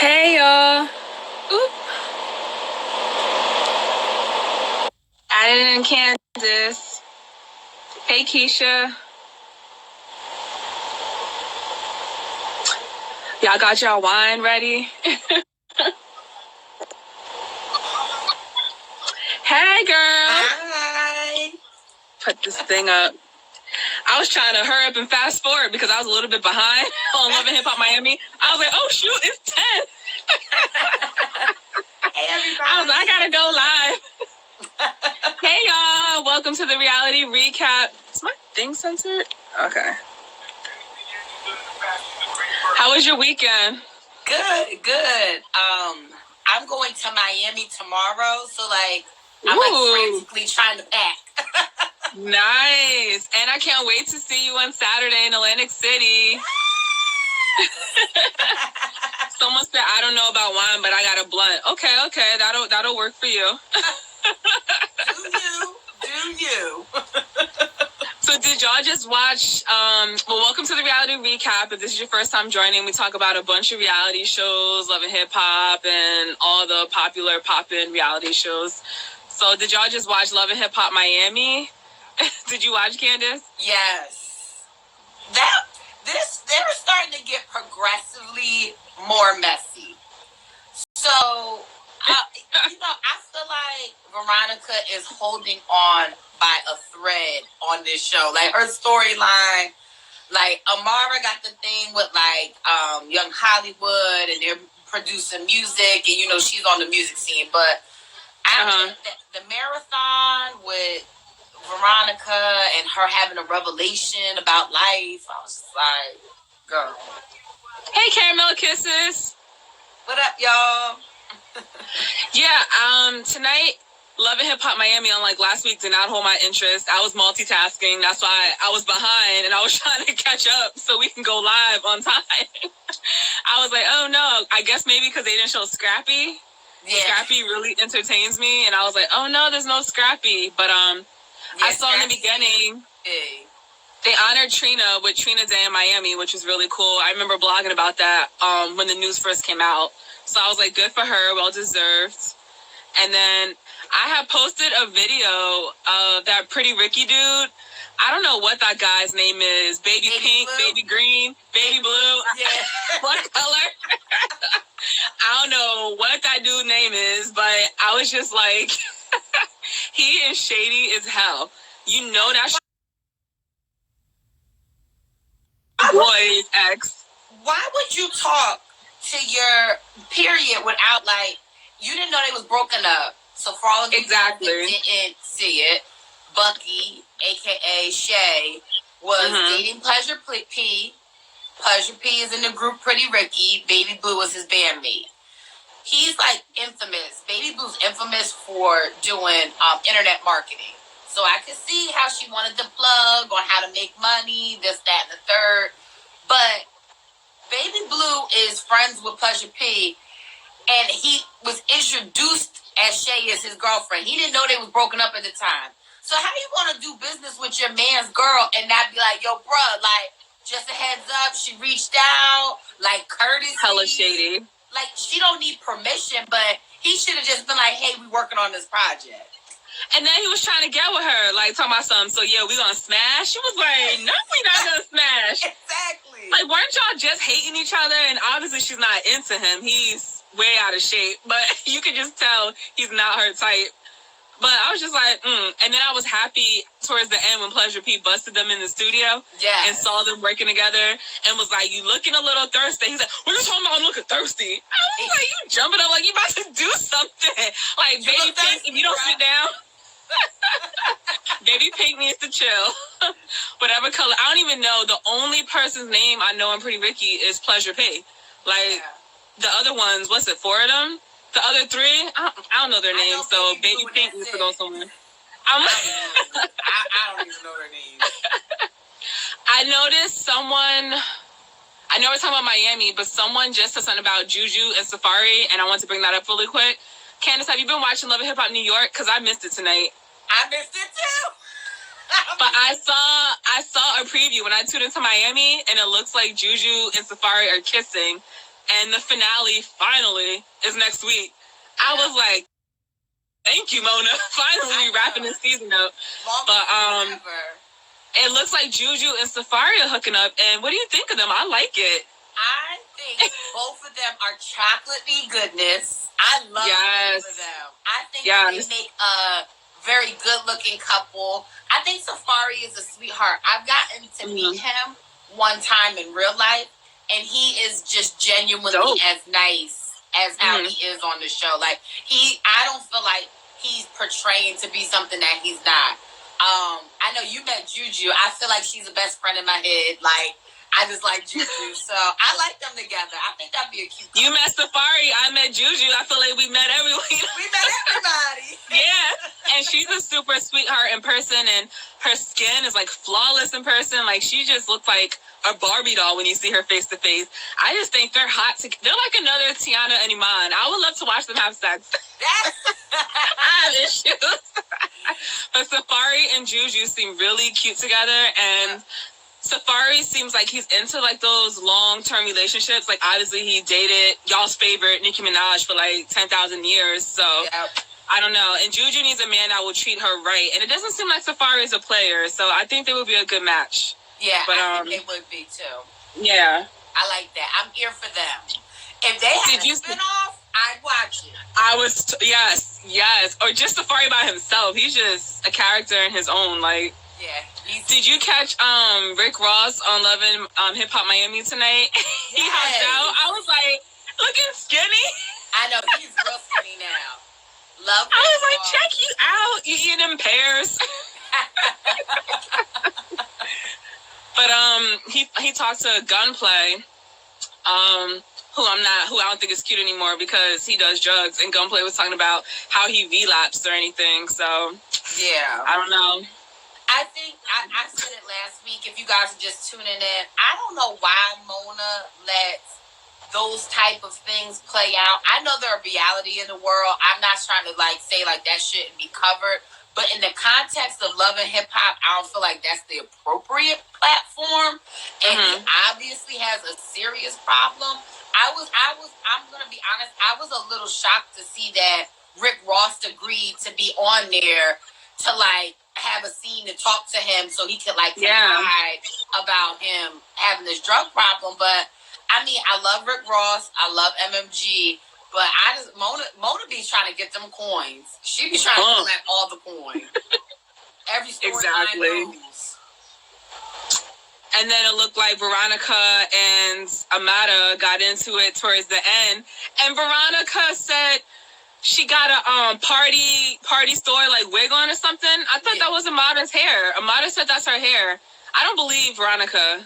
Hey y'all. Oop. Added in Candace. Hey Keisha. Y'all got y'all wine ready? Hey girl. Hi. Put this thing up. I was trying to hurry up and fast forward because I was a little bit behind on Love and Hip Hop Miami. I was like, oh shoot, it's 10. Hey everybody. I was like, I gotta go live. Hey y'all, welcome to the reality recap. Is my thing censored? Okay. How was your weekend? Good. I'm going to Miami tomorrow, so I'm frantically trying to pack. Nice. And I can't wait to see you on Saturday in Atlantic City. Someone said, I don't know about wine, but I got a blunt. Okay. That'll work for you. Do you. So did y'all just watch, welcome to the reality recap. If this is your first time joining, we talk about a bunch of reality shows, Love and Hip Hop, and all the popular pop-in reality shows. So did y'all just watch Love and Hip Hop Miami? Did you watch, Candace? Yes. They're starting to get progressively more messy. So, I feel like Veronica is holding on by a thread on this show. Like, her storyline, like, Amara got the thing with, Young Hollywood, and they're producing music, and, she's on the music scene. But I think that the marathon with Veronica and her having a revelation about life, I was like, girl. Hey, Caramel Kisses. What up, y'all? Yeah, tonight, Love and Hip Hop Miami, unlike last week, did not hold my interest. I was multitasking. That's why I was behind, and I was trying to catch up so we can go live on time. I was like, oh, no. I guess maybe because they didn't show Scrappy. Yeah. Scrappy really entertains me, and I was like, oh, no, there's no Scrappy. But I saw in the beginning, they honored Trina with Trina Day in Miami, which was really cool. I remember blogging about that when the news first came out. So I was like, good for her, well-deserved. And then I have posted a video of that Pretty Ricky dude. I don't know what that guy's name is. Baby pink, blue. Baby green, baby blue. Yeah. What color? I don't know what that dude's name is, but I was just like, he is shady as hell. You know that boy's ex. Why would you talk to your period without, you didn't know they was broken up? So for all of you that didn't see it, Bucky, a.k.a. Shay, was dating Pleasure P. Pleasure P is in the group Pretty Ricky. Baby Blue was his bandmate. He's, infamous. Baby Blue's infamous for doing internet marketing. So I could see how she wanted to plug on how to make money, this, that, and the third. But Baby Blue is friends with Pleasure P, and he was introduced as Shay as his girlfriend. He didn't know they was broken up at the time. So how you want to do business with your man's girl and not be like, yo, bruh, just a heads up, she reached out, courtesy. Hella shady. She don't need permission, but he should have just been like, hey, we working on this project. And then he was trying to get with her, talking about something. So, yeah, we gonna smash? She was like, no, we not gonna smash. Exactly. Weren't y'all just hating each other? And obviously she's not into him. He's way out of shape. But you could just tell he's not her type. But I was just like, And then I was happy towards the end when Pleasure P busted them in the studio. Yes. And saw them working together. And was like, you looking a little thirsty. He's like, what are you talking about? I'm looking thirsty. I was like, you jumping up like you about to do something. Baby Pink, if you don't sit down. Baby Pink needs to chill. Whatever color. I don't even know. The only person's name I know in Pretty Ricky is Pleasure P. The other ones, what's it, 4 of them? The other 3, I don't know their names, so Baby Pink needs to go somewhere. I don't even know their names. I noticed someone, I know we're talking about Miami, but someone just said something about Juju and Safaree, and I want to bring that up really quick. Candace, have you been watching Love and Hip Hop New York? Because I missed it tonight. I missed it too. But I saw a preview when I tuned into Miami, and it looks like Juju and Safaree are kissing. and the finale finally is next week. I was like, thank you, Mona. Finally wrapping this season up. But it looks like Juju and Safaree are hooking up. And what do you think of them? I like it. I think both of them are chocolatey goodness. I love both of them. I think they make a very good-looking couple. I think Safaree is a sweetheart. I've gotten to meet him one time in real life, and he is just genuinely as nice as how he is on the show. Like, I don't feel like he's portraying to be something that he's not. I know you met Juju. I feel like she's the best friend in my head. Like, I just like Juju, so I like them together. I think that'd be a cute couple. You met Safaree, I met Juju. I feel like we met everyone. We met everybody. Yeah, and she's a super sweetheart in person, and her skin is like flawless in person. Like, she just looks like a Barbie doll when you see her face to face. I just think they're hot. They're like another Tiana and Iman. I would love to watch them have sex. I have issues. But Safaree and Juju seem really cute together, and Safaree seems like he's into like those long-term relationships. Like, obviously he dated y'all's favorite Nicki Minaj for like 10,000 years. So I don't know. And Juju needs a man that will treat her right. And it doesn't seem like Safaree is a player. So I think they would be a good match. Yeah, but, I think they would be too. Yeah. I like that. I'm here for them. If they had a spin-off, I'd watch it. I was, yes. Or just Safaree by himself. He's just a character in his own, like. Yeah. Did you catch Rick Ross on Lovin' Hip Hop Miami tonight? He hopped out. I was like, looking skinny. I know, he's real skinny now. Love I was like, check you out. You eat them pears. But he talked to Gunplay, who I don't think is cute anymore because he does drugs, and Gunplay was talking about how he relapsed or anything. So yeah, I don't know. I think I said it last week. If you guys are just tuning in, I don't know why Mona lets those type of things play out. I know there's a reality in the world. I'm not trying to say that shouldn't be covered, but in the context of Love and Hip Hop, I don't feel like that's the appropriate platform. And he obviously has a serious problem. I'm gonna be honest. I was a little shocked to see that Rick Ross agreed to be on there to have a scene to talk to him so he could confide about him having this drug problem. But I mean, I love Rick Ross, I love MMG, but Mona be trying to get them coins. She be trying to collect all the coins. Every storyline moves. And then it looked like Veronica and Amada got into it towards the end, and Veronica said she got a party store wig on or something. I thought that was Amada's hair. Amada said that's her hair. I don't believe Veronica.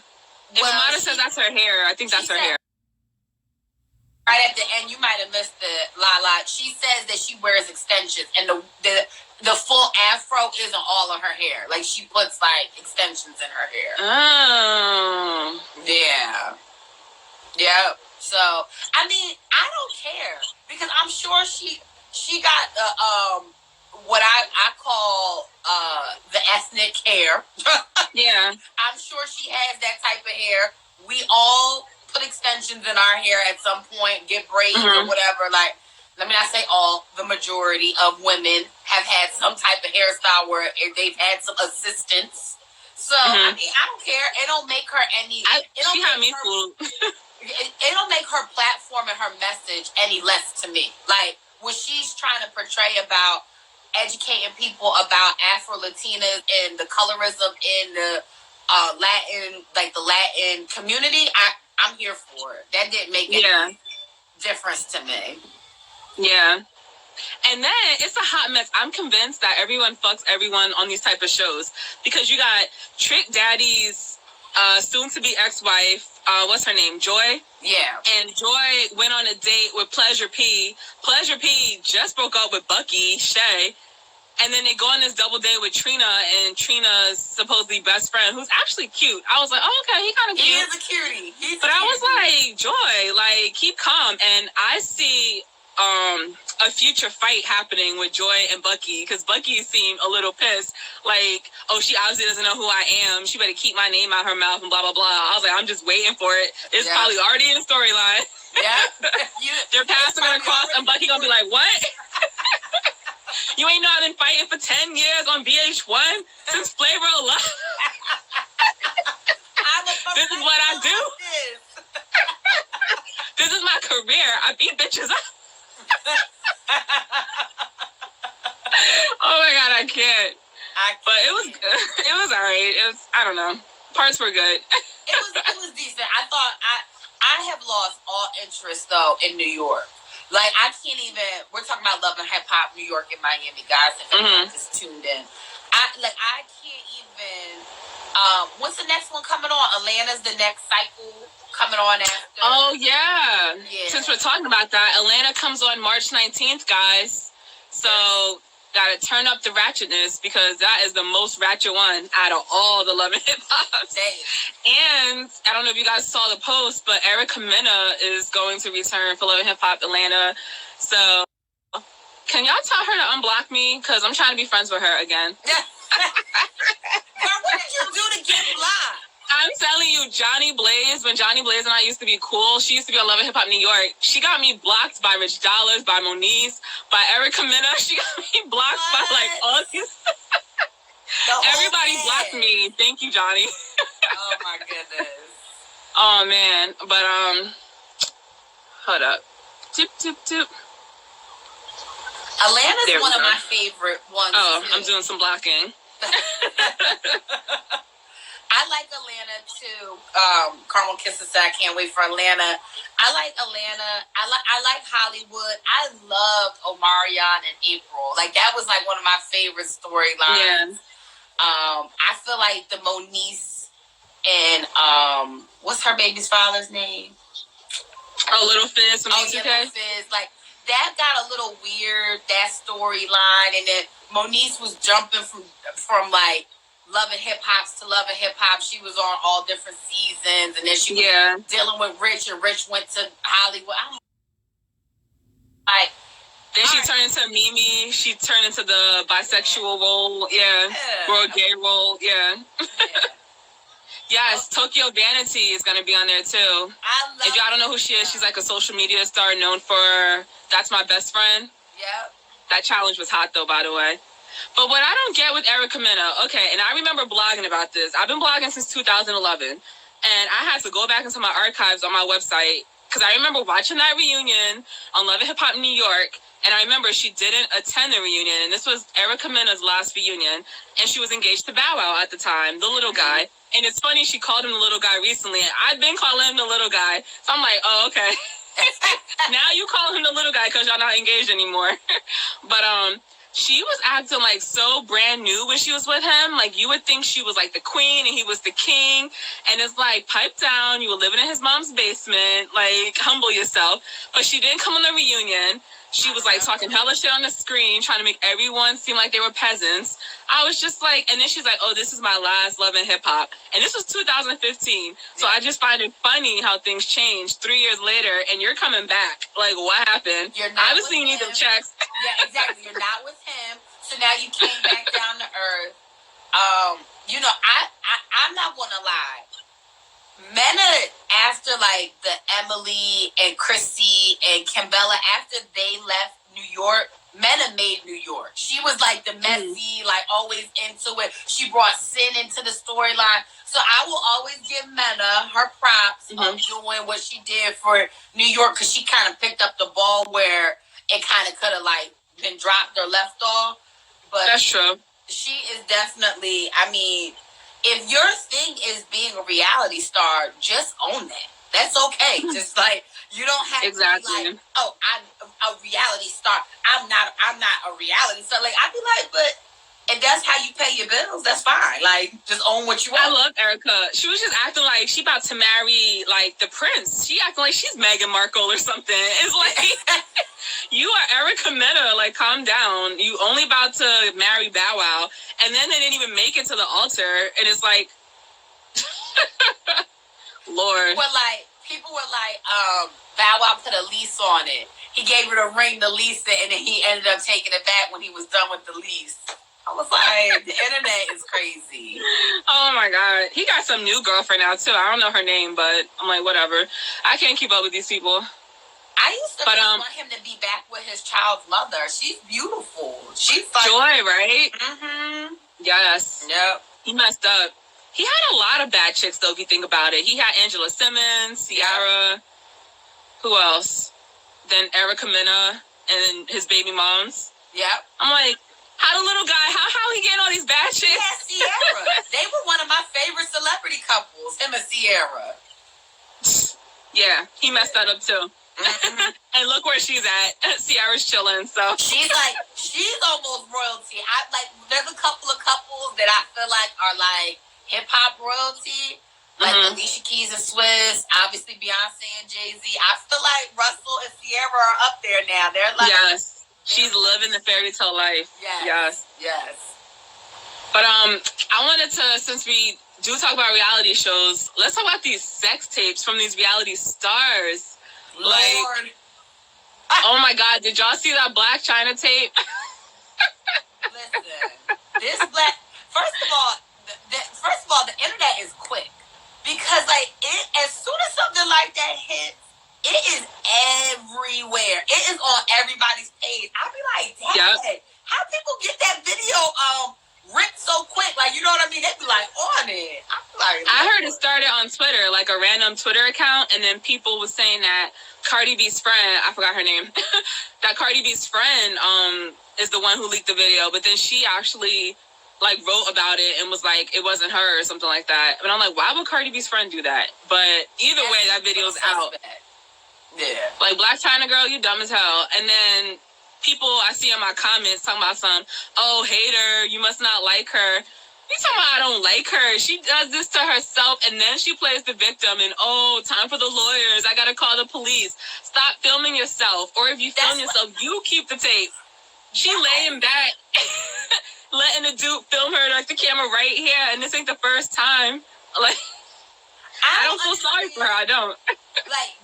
If Amada says that's her hair, I think that's her hair. Right at the end, you might have missed the Lala. She says that she wears extensions, and the full afro isn't all of her hair. Like, she puts extensions in her hair. Oh. Yeah. Yep. So, I mean, I don't care because I'm sure she got what I call the ethnic hair. Yeah. I'm sure she has that type of hair. We all put extensions in our hair at some point, get braids or whatever. Let me not say all, the majority of women have had some type of hairstyle where they've had some assistance. So, I mean, I don't care. It don't make her any... She had me fooled. It don't make her platform and her message any less to me. What she's trying to portray about educating people about Afro-Latinas and the colorism in the Latin, the Latin community, I'm here for it. That didn't make any difference to me. Yeah. And then it's a hot mess. I'm convinced that everyone fucks everyone on these type of shows because you got Trick Daddy's soon-to-be ex-wife, what's her name, Joy? Yeah. And Joy went on a date with Pleasure P. Pleasure P just broke up with Bucky, Shay. And then they go on this double date with Trina, and Trina's supposedly best friend, who's actually cute. I was like, oh, okay, he kind of cute. He is a cutie. But I was like, Joy, keep calm. And I see a future fight happening with Joy and Bucky, because Bucky seemed a little pissed. She obviously doesn't know who I am. She better keep my name out her mouth and blah, blah, blah. I was like, I'm just waiting for it. It's probably already in the storyline. Yeah. They're passing it across, and Bucky gonna be like, what? You ain't know I've been fighting for 10 years on VH1 since Flavor of Love. This is what I do. This is my career. I beat bitches up. Oh my God, I can't. But it was alright. I don't know. Parts were good. It was decent. I thought I have lost all interest though in New York. Like I can't even. We're talking about Love and Hip Hop New York and Miami, guys. If anyone just tuned in, I can't even. What's the next one coming on? Atlanta's the next cycle coming on after. Oh yeah. Since we're talking about that, Atlanta comes on March 19th, guys. So. Gotta turn up the ratchetness because that is the most ratchet one out of all the Love and Hip Hops. And I don't know if you guys saw the post, but Erica Mena is going to return for Love and Hip Hop Atlanta. So can y'all tell her to unblock me? Because I'm trying to be friends with her again. Girl, what did you do to get blocked? I'm telling you, Johnny Blaze, when Johnny Blaze and I used to be cool, she used to be on Love and Hip Hop New York. She got me blocked by Rich Dollars, by Moniz, by Erica Mena. She got me blocked by like all these. Everybody blocked me. Thank you, Johnny. Oh my goodness. Oh man, but hold up. Toop toop toop. Atlanta's one of my favorite ones. Oh, too. I'm doing some blocking. I like Atlanta too. Carmel Kisses said I can't wait for Atlanta. I like Atlanta. I like Hollywood. I loved Omarion and April. Like that was like one of my favorite storylines. Yeah. I feel like the Moniz and what's her baby's father's name? Oh, Little Fizz from Little Fizz. Like that got a little weird. That storyline, and then Moniz was jumping from like Love and Hip Hops to Love and Hip Hop. She was on all different seasons, and then she was dealing with Rich, and Rich went to Hollywood. Then she turned into Mimi. She turned into the bisexual role, or gay role, Yes, Tokyo Vanity is going to be on there too. If y'all don't know who she is, she's like a social media star known for That's My Best Friend. Yep. That challenge was hot though, by the way. But what I don't get with Erica Mena, okay, and I remember blogging about this. I've been blogging since 2011, and I had to go back into my archives on my website because I remember watching that reunion on Love and Hip Hop New York, and I remember she didn't attend the reunion, and this was Erica Mena's last reunion, and she was engaged to Bow Wow at the time, the little guy. And it's funny, she called him the little guy recently, and I've been calling him the little guy, so I'm like, oh, okay. Now you call him the little guy because y'all not engaged anymore. But she was acting like so brand new when she was with him. Like you would think she was like the queen and he was the king. And it's like, pipe down. You were living in his mom's basement. Like, humble yourself. But she didn't come on the reunion. She was like talking hella shit on the screen, trying to make everyone seem like they were peasants. I was just like, and then she's like, oh, this is my last Love and Hip Hop. And this was 2015. So I just find it funny how things changed 3 years later and you're coming back. Like, what happened? Obviously, you need them checks. Yeah, exactly. You're not with him. So now you came back down to earth. You know, I'm not going to lie. Mena, after like the Emily and Chrissy and Kimbella, after they left New York, Mena made New York. She was like the messy, like always into it. She brought Sin into the storyline. So I will always give Mena her props on doing what she did for New York because she kind of picked up the ball where it kind of could have like been dropped or left off. But that's true. She is definitely, I mean, if your thing is being a reality star, just own that. That's okay. Just like you don't have to be like, oh, I'm a reality star. I'm not a reality star. Like I'd be like, but if that's how you pay your bills, that's fine. Like just own what you want. I love Erica. She was just acting like she about to marry like the prince. She acting like she's Meghan Markle or something. It's like you are Erica Mena. Like calm down. You only about to marry Bow Wow, and then they didn't even make it to the altar. And it's like, Lord. But like people were like, Bow Wow put a lease on it. He gave her the ring to lease it, and then he ended up taking it back when he was done with the lease. I was like, the internet is crazy. Oh my God. He got some new girlfriend now too. I don't know her name, but I'm like, whatever. I can't keep up with these people. I used to want him to be back with his child's mother. She's beautiful. She's like Joy, right? Mm-hmm. Yes. Yep. He messed up. He had a lot of bad chicks, though, if you think about it. He had Angela Simmons, Ciara. Yep. Who else? Then Erica Mena and his baby moms. Yep. I'm like, how the little guy, how he getting all these bad chicks? Yeah, Ciara. They were one of my favorite celebrity couples, him and Ciara. Yeah, he messed that up, too. Mm-hmm. And look where she's at. Ciara's chilling, so. She's almost royalty. There's a couple of couples that I feel like are like hip-hop royalty. Like Alicia Keys and Swiss, obviously Beyonce and Jay-Z. I feel like Russell and Ciara are up there now. They're like... Yes. She's living the fairy tale life. Yes. But I wanted to, since we do talk about reality shows, let's talk about these sex tapes from these reality stars. Lord. Like, oh my God, did y'all see that Blac Chyna tape? Listen, first of all, the internet is quick. Because, as soon as something like that hits, it is everywhere. It is on everybody's page. I'll be like, dang, how people get that video ripped so quick? Like, you know what I mean? They be like, on it. I heard it started on Twitter, like a random Twitter account, and then people was saying that Cardi B's friend, I forgot her name, that Cardi B's friend is the one who leaked the video, but then she actually... wrote about it and was like, it wasn't her or something like that. And I'm like, why would Cardi B's friend do that? But either way, that video's out. Yeah. Like, Blac Chyna girl, you dumb as hell. And then people I see in my comments talking about hater, you must not like her. You talking about I don't like her. She does this to herself and then she plays the victim and, time for the lawyers. I gotta call the police. Stop filming yourself. Or if you film yourself, you keep the tape. She laying back. Letting the dude film her like the camera right here, and this ain't the first time. Like, I don't feel sorry for her. I don't.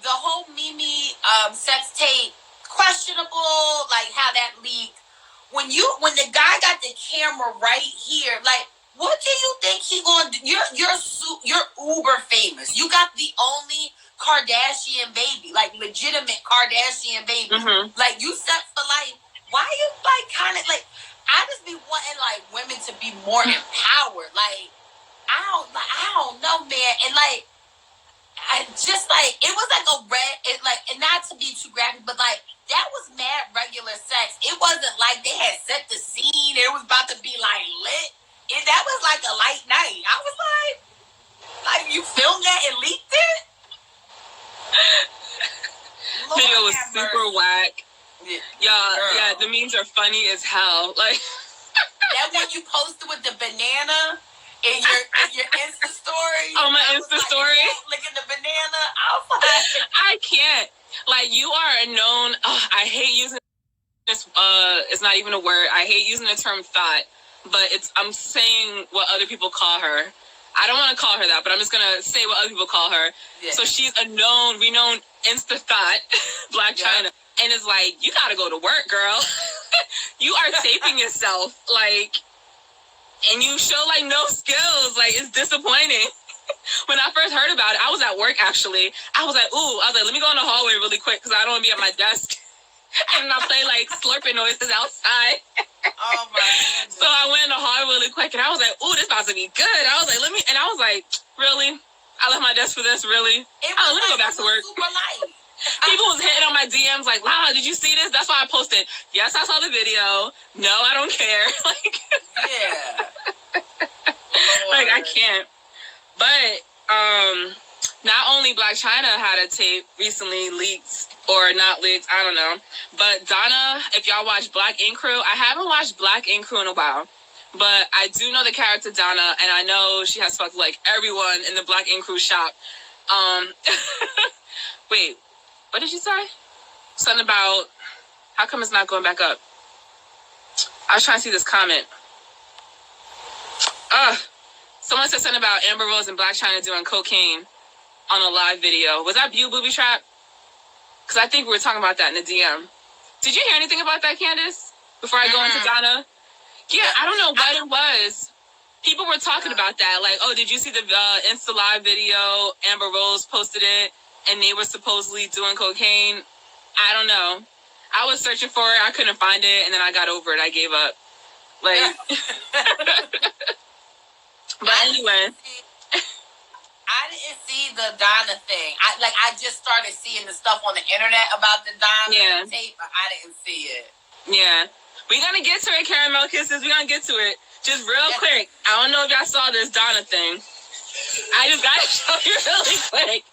The whole Mimi sex tape, questionable. Like how that leaked. When the guy got the camera right here, what do you think he gonna do? You're uber famous. You got the only Kardashian baby, legitimate Kardashian baby. Mm-hmm. You set for life. Why you kind of I just be wanting women to be more empowered. I don't know, man. And I just it was and not to be too graphic, but that was mad regular sex. It wasn't like they had set the scene. It was about to be lit. That was a light night. I was like you filmed that and leaked it? Video was super whack. Yeah, the memes are funny as hell. That one you posted with the banana in your Insta story. Oh, my Insta story. Look at the banana. I can't. You are known. I hate using this. It's not even a word. I hate using the term thought, but I'm saying what other people call her. I don't want to call her that, but I'm just gonna say what other people call her. Yeah. So she's a renowned Insta thought, Blac Chyna. And it's you gotta go to work, girl. You are taping yourself, and you show, no skills. It's disappointing. When I first heard about it, I was at work, actually. I was like, let me go in the hallway really quick, because I don't want to be at my desk. And I play, slurping noises outside. Oh, my goodness. So I went in the hallway really quick, and I was like, this about to be good. I was like, and I was like, really? I left my desk for this, really? Let me go back to work. Super light. People was hitting on my DMs Lala, did you see this? That's why I posted, yes, I saw the video. No, I don't care. Yeah. I can't. But not only Blac Chyna had a tape recently leaked, or not leaked, I don't know. But Donna, if y'all watch Black Ink Crew, I haven't watched Black Ink Crew in a while. But I do know the character Donna, and I know she has fucked everyone in the Black Ink Crew shop. Wait. What did you say? Something about, how come it's not going back up? I was trying to see this comment. Someone said something about Amber Rose and Blac Chyna doing cocaine on a live video. Was that you, Booby Trap? Because I think we were talking about that in the DM. Did you hear anything about that, Candace? Before I go into Donna? Yeah, I don't know what it was. People were talking about that. Did you see the Insta Live video? Amber Rose posted it. And they were supposedly doing cocaine. I don't know. I was searching for it. I couldn't find it, and then I got over it. I gave up. Like, but anyway. I didn't see the Donna thing. I just started seeing the stuff on the internet about the Donna tape, but I didn't see it. Yeah. We're going to get to it, Caramel Kisses. We're going to get to it. Just real quick. I don't know if y'all saw this Donna thing. I just got to show you really quick.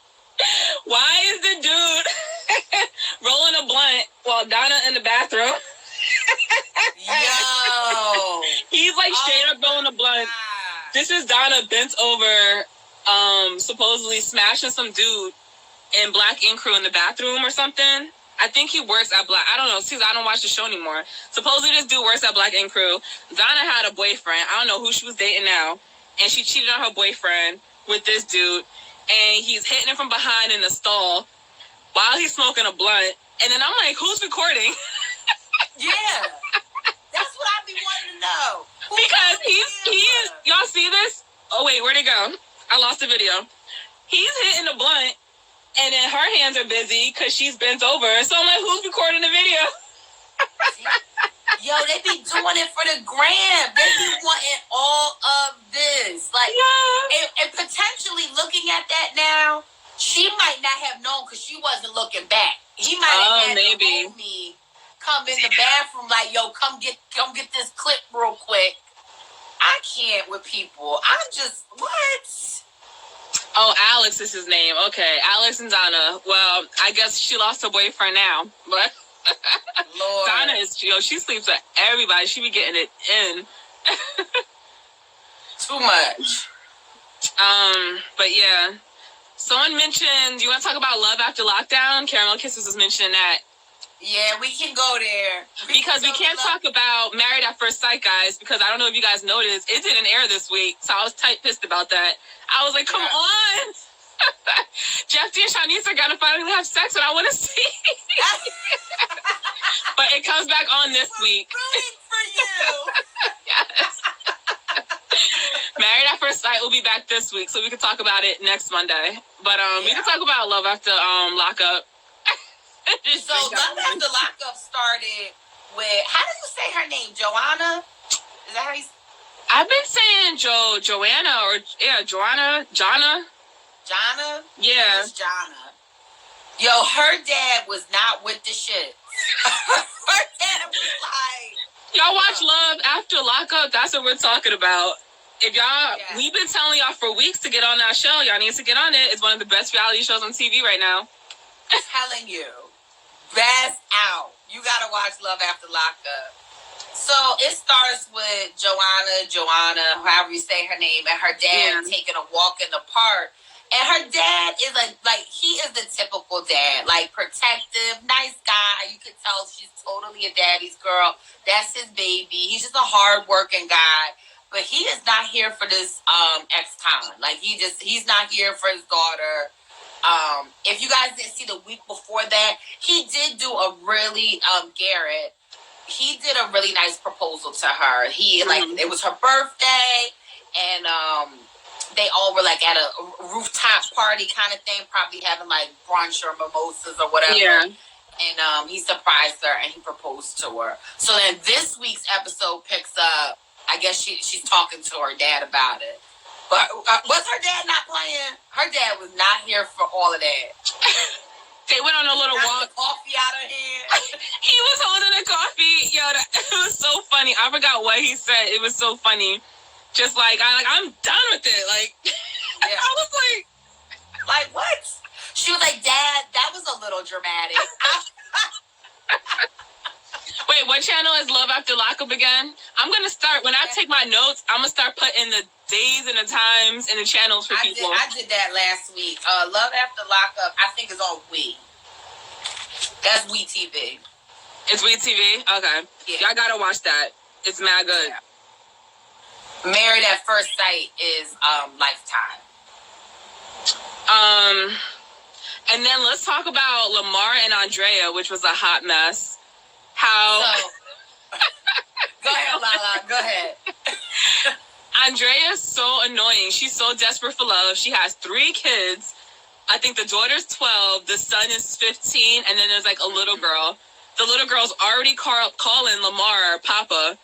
Why is the dude rolling a blunt while Donna in the bathroom? Yo. He's like straight up rolling a blunt. God. This is Donna bent over, supposedly smashing some dude in Black Ink Crew in the bathroom or something. I think he works at Black. I don't know. See, I don't watch the show anymore. Supposedly this dude works at Black Ink Crew. Donna had a boyfriend. I don't know who she was dating now. And she cheated on her boyfriend with this dude. And he's hitting him from behind in the stall while he's smoking a blunt. And then I'm like, who's recording? Yeah. That's what I be wanting to know. Because he is, y'all see this? Oh, wait, where'd it go? I lost the video. He's hitting the blunt, and then her hands are busy because she's bent over. So I'm like, who's recording the video? Yo, they be doing it for the gram. They be wanting all of this. Like, and potentially looking at that now, she might not have known because she wasn't looking back. He might have had the homie come in the bathroom like, yo, come get this clip real quick. I can't with people. I'm just, what? Oh, Alex is his name. Okay, Alex and Donna. Well, I guess she lost her boyfriend now. But Lord. Donna is, she sleeps with everybody. She be getting it in. Too much. But yeah. Someone mentioned, you want to talk about Love After Lockdown? Caramel Kisses was mentioning that. Yeah, we can go there. Because we can't talk about Married at First Sight, guys, because I don't know if you guys noticed, it didn't air this week, so I was tight pissed about that. I was like, come on! Jeffy and Shanice are gonna finally have sex, and I want to see. But it comes back on this week. Rooting for you. Yes. Married at First Sight will be back this week, so we can talk about it next Monday. But we can talk about Love After Lockup. So Love After Lockup started with, how do you say her name? Joanna? Is that how you say? I've been saying Joanna, or Joanna, Jonna. Jonna? Yeah. It's Jonna. Yo, her dad was not with the shit. Her dad was like... Y'all watch Love After Lockup? That's what we're talking about. If y'all, we've been telling y'all for weeks to get on that show. Y'all need to get on it. It's one of the best reality shows on TV right now. I'm telling you. Best out. You gotta watch Love After Lockup. So it starts with Joanna, however you say her name, and her dad taking a walk in the park. And her dad is like he is the typical dad, like protective, nice guy. You can tell she's totally a daddy's girl. That's his baby. He's just a hard-working guy. But he is not here for this ex-con. Like he's not here for his daughter. If you guys didn't see the week before that, he did do a really Garrett. He did a really nice proposal to her. He it was her birthday, and they all were like at a rooftop party kind of thing, probably having like brunch or mimosas or whatever. Yeah. And he surprised her and he proposed to her. So then this week's episode picks up. I guess she's talking to her dad about it. But was her dad not playing? Her dad was not here for all of that. They went on a little walk. The coffee out of hand. He was holding a coffee. Yo, it was so funny. I forgot what he said. It was so funny. Just I'm done with it. Like, yeah. I was like, what? She was like, Dad, that was a little dramatic. Wait, what channel is Love After Lockup again? I'm going to start, when I take my notes, I'm going to start putting the days and the times and the channels for people. I did that last week. Love After Lockup, I think, is on We. That's We TV. It's We TV? Okay. Yeah. Y'all got to watch that. It's mad good. Yeah. Married at First Sight is Lifetime. And then let's talk about Lamar and Andrea, which was a hot mess. Go ahead, Lala. Go ahead. Andrea's so annoying. She's so desperate for love. She has 3 kids. I think the daughter's 12, the son is 15, and then there's like a little girl. The little girl's already calling Lamar Papa,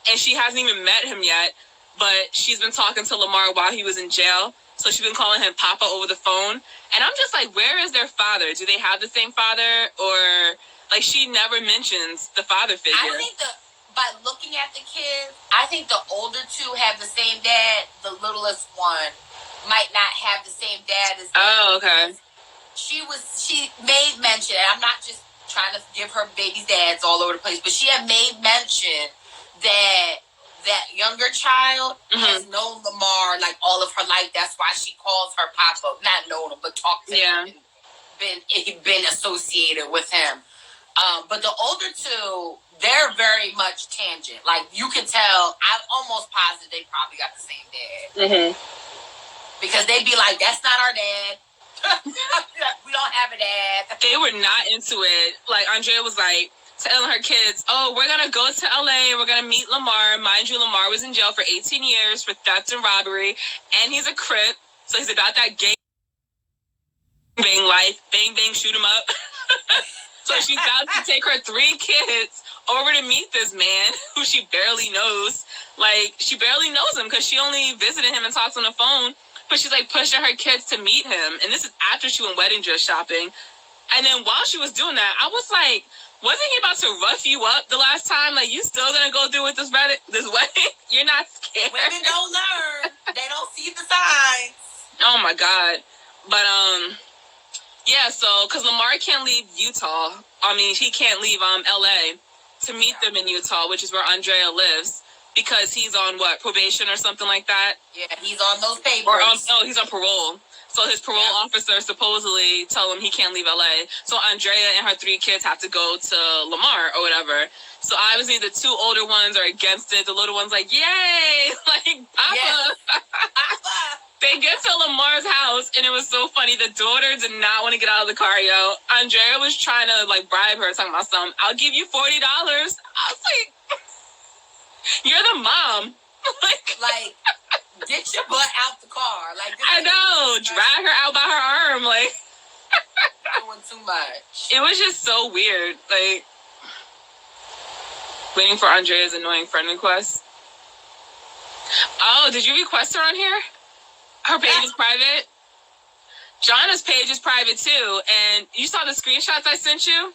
and she hasn't even met him yet, but she's been talking to Lamar while he was in jail. So she's been calling him Papa over the phone. And I'm just like, where is their father? Do they have the same father? Or, like, she never mentions the father figure. I think by looking at the kids, I think the older two have the same dad. The littlest one might not have the same dad as them. Oh, okay. She made mention, and I'm not just trying to give her baby's dads all over the place, but she had made mention that younger child has known Lamar like all of her life. That's why she calls her Papa. Not known him, but talked to him and been associated with him. But the older two, they're very much tangent. Like, you can tell, I'm almost positive they probably got the same dad. Because they'd be like, that's not our dad. We don't have a dad. They were not into it. Like, Andrea was like, telling her kids, oh, we're going to go to LA. We're going to meet Lamar. Mind you, Lamar was in jail for 18 years for theft and robbery. And he's a Crip. So he's about that gang bang life. Bang, bang, shoot him up. So she's about to take her 3 kids over to meet this man who she barely knows. Like, she barely knows him because she only visited him and talked on the phone. But she's, like, pushing her kids to meet him. And this is after she went wedding dress shopping. And then while she was doing that, I was like, wasn't he about to rough you up the last time? Like, you still gonna go through with this wedding? You're not scared? Women don't learn. They don't see the signs. Oh, my God. But, yeah, so, because Lamar can't leave Utah. I mean, he can't leave LA to meet them in Utah, which is where Andrea lives, because he's on, probation or something like that? Yeah, he's on those papers. He's on parole. So his parole officer supposedly tell him he can't leave LA. So Andrea and her 3 kids have to go to Lamar or whatever. So obviously the 2 older ones are against it. The little one's like, yay! Like, Papa! Yes. Papa! They get to Lamar's house, and it was so funny. The daughter did not want to get out of the car, yo. Andrea was trying to, like, bribe her, talking about something. I'll give you $40. I was like, you're the mom. like, get your butt out the car. Like, I know. Drag her out by her arm. Like, doing too much. It was just so weird. Like, waiting for Andrea's annoying friend request. Oh, did you request her on here? Her page is private. Jonna's page is private too. And you saw the screenshots I sent you?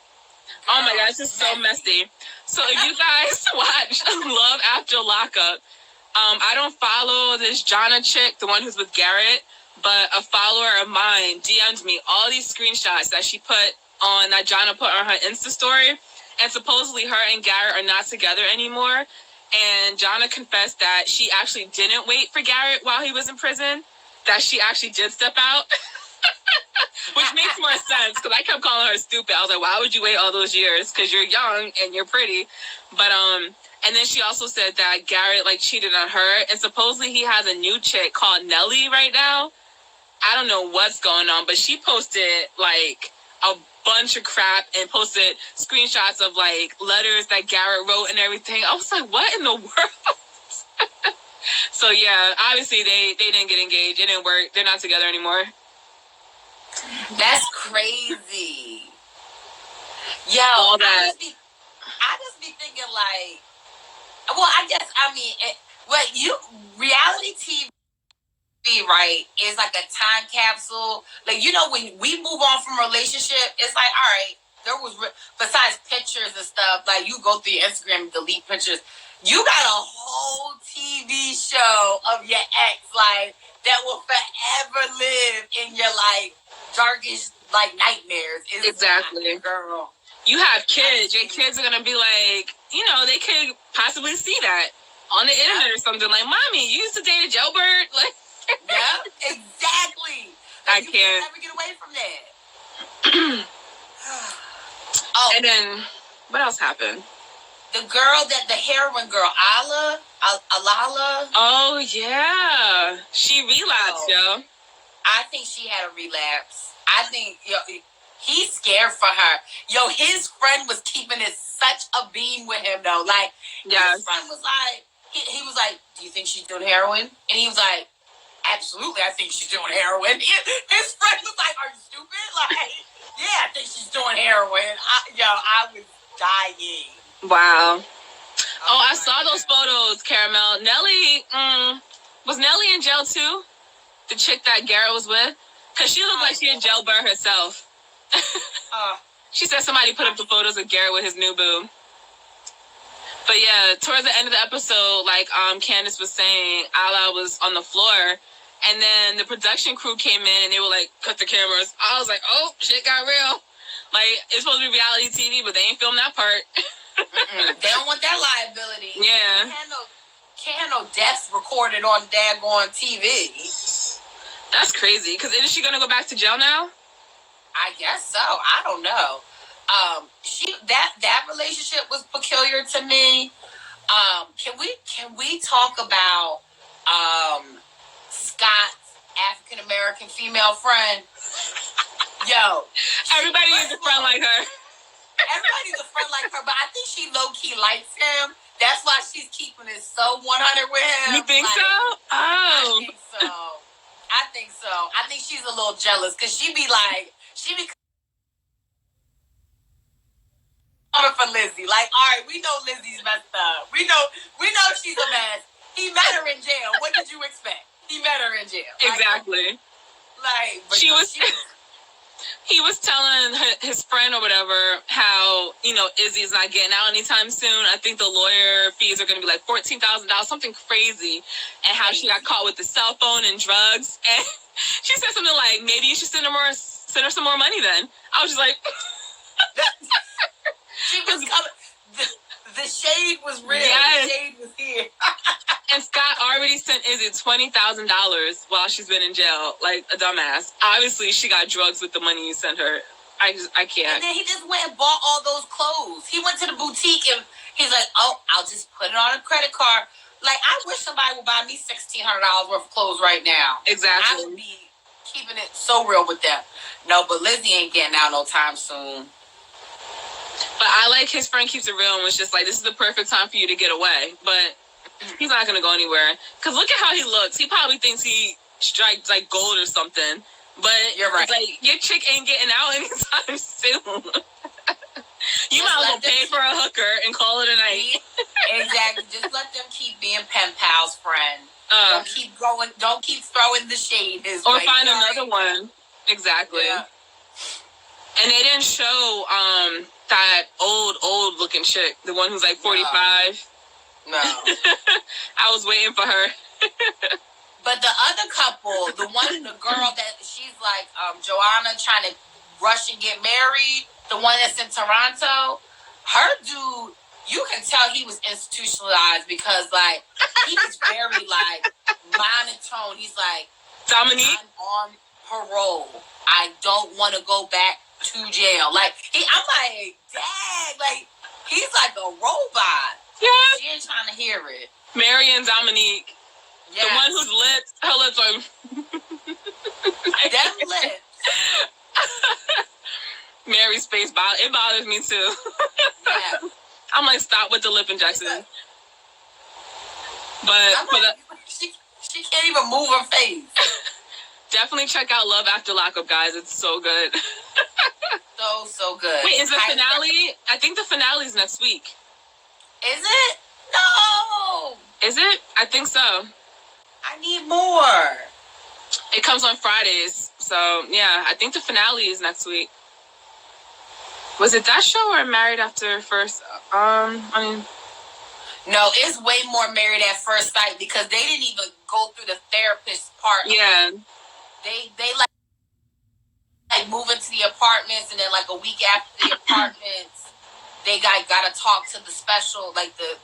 Oh my God, this is so messy. So if you guys watch Love After Lockup, I don't follow this Jonna chick, the one who's with Garrett, but a follower of mine DM'd me all these screenshots that she put on, that Jonna put on her Insta story. And supposedly her and Garrett are not together anymore. And Jonna confessed that she actually didn't wait for Garrett while he was in prison, that she actually did step out. Which makes more sense, because I kept calling her stupid. I was like, why would you wait all those years? Because you're young and you're pretty. But, and then she also said that Garrett, like, cheated on her. And supposedly he has a new chick called Nelly right now. I don't know what's going on, but she posted, like, a bunch of crap and posted screenshots of, like, letters that Garrett wrote and everything. I was like, what in the world? So, yeah, obviously they didn't get engaged. It didn't work. They're not together anymore. That's crazy. Yo, All that. I just be thinking, like, well, I guess, I mean, reality TV, right, is like a time capsule. Like, you know, when we move on from a relationship, it's like, all right, there was, besides pictures and stuff, like, you go through your Instagram and delete pictures. You got a whole TV show of your ex, like, that will forever live in your, like, darkest, like, nightmares. Exactly. Girl. You have kids. Your kids are going to be like, you know, they could possibly see that on the internet or something. Like, Mommy, you used to date a jailbird? Like, yeah, exactly. I you can't. Never get away from that. And then, what else happened? The girl the heroin girl, Alala. Oh, yeah. She relapsed, yo. I think she had a relapse. I think, he's scared for her. Yo, his friend was keeping it such a beam with him, though. Like, his friend was like, he was like, do you think she's doing heroin? And he was like, absolutely, I think she's doing heroin. His friend was like, are you stupid? Like, yeah, I think she's doing heroin. I was dying. Wow. Oh, I saw those photos, Caramel. Nelly, was Nelly in jail too? The chick that Garrett was with? Because she looked like she had jailbird herself. She said somebody put up the photos of Garrett with his new boo. But yeah, towards the end of the episode, like Candace was saying, Ala was on the floor, and then the production crew came in and they were like, cut the cameras. I was like, oh, shit got real. Like, it's supposed to be reality TV, but they ain't filmed that part. They don't want that liability. Yeah. Can't have no deaths recorded on daggone TV. That's crazy. Because isn't she going to go back to jail now? I guess so. I don't know. That relationship was peculiar to me. Can we talk about Scott's African American female friend? Yo, everybody needs a friend like her. Everybody's a friend like her, but I think she low key likes him. That's why she's keeping it so 100 with him. You think so? Oh, I think so. I think she's a little jealous because she be coming for Lizzie. Like, all right, we know Lizzie's messed up. We know she's a mess. He met her in jail. What did you expect? He met her in jail. Exactly. He was telling his friend or whatever how, Izzy's not getting out anytime soon. I think the lawyer fees are going to be like $14,000, something crazy. And how she got caught with the cell phone and drugs. And she said something like, maybe you should send her some more money then. I was just like... She was coming. The shade was real. Yes. The shade was here. And Scott already sent Izzy $20,000 while she's been in jail, like a dumbass. Obviously, she got drugs with the money you sent her. I can't. And then he just went and bought all those clothes. He went to the boutique and he's like, oh, I'll just put it on a credit card. Like, I wish somebody would buy me $1,600 worth of clothes right now. Exactly. I would be keeping it so real with them. No, but Lizzie ain't getting out no time soon. But I like his friend keeps it real and was just like, this is the perfect time for you to get away. But he's not going to go anywhere. Because look at how he looks. He probably thinks he strikes like gold or something. But you're right. It's like, your chick ain't getting out anytime soon. You might as well pay for a hooker and call it a night. Exactly. Just let them keep being pen pals, friend. Don't keep throwing the shade his or way. Find another one. Exactly. Yeah. And they didn't show that old looking chick, the one who's like 45. No. I was waiting for her. But the other couple, the girl that she's like Joanna trying to rush and get married, the one that's in Toronto, her dude, you can tell he was institutionalized because like he was very like monotone. He's like, Dominique, I'm on parole. I don't want to go back to jail. Like I'm like, dang, like he's like a robot. Yeah. She ain't trying to hear it. Mary and Dominique. Yes. The one whose lips, her lips are... Them lips. Mary's face, it bothers me too. Yeah. I'm like, stop with the lip injection. But she can't even move her face. Definitely check out Love After Lockup, guys. It's so good. So good. Wait, is the finale? I think the finale is next week. Is it? No. Is it? I think so. I need more. It comes on Fridays. So, yeah, I think the finale is next week. Was it that show or Married After First? No, it's way more Married at First Sight because they didn't even go through the therapist part. Yeah. They like move into the apartments, and then like a week after the apartments, they got to talk to the special, like the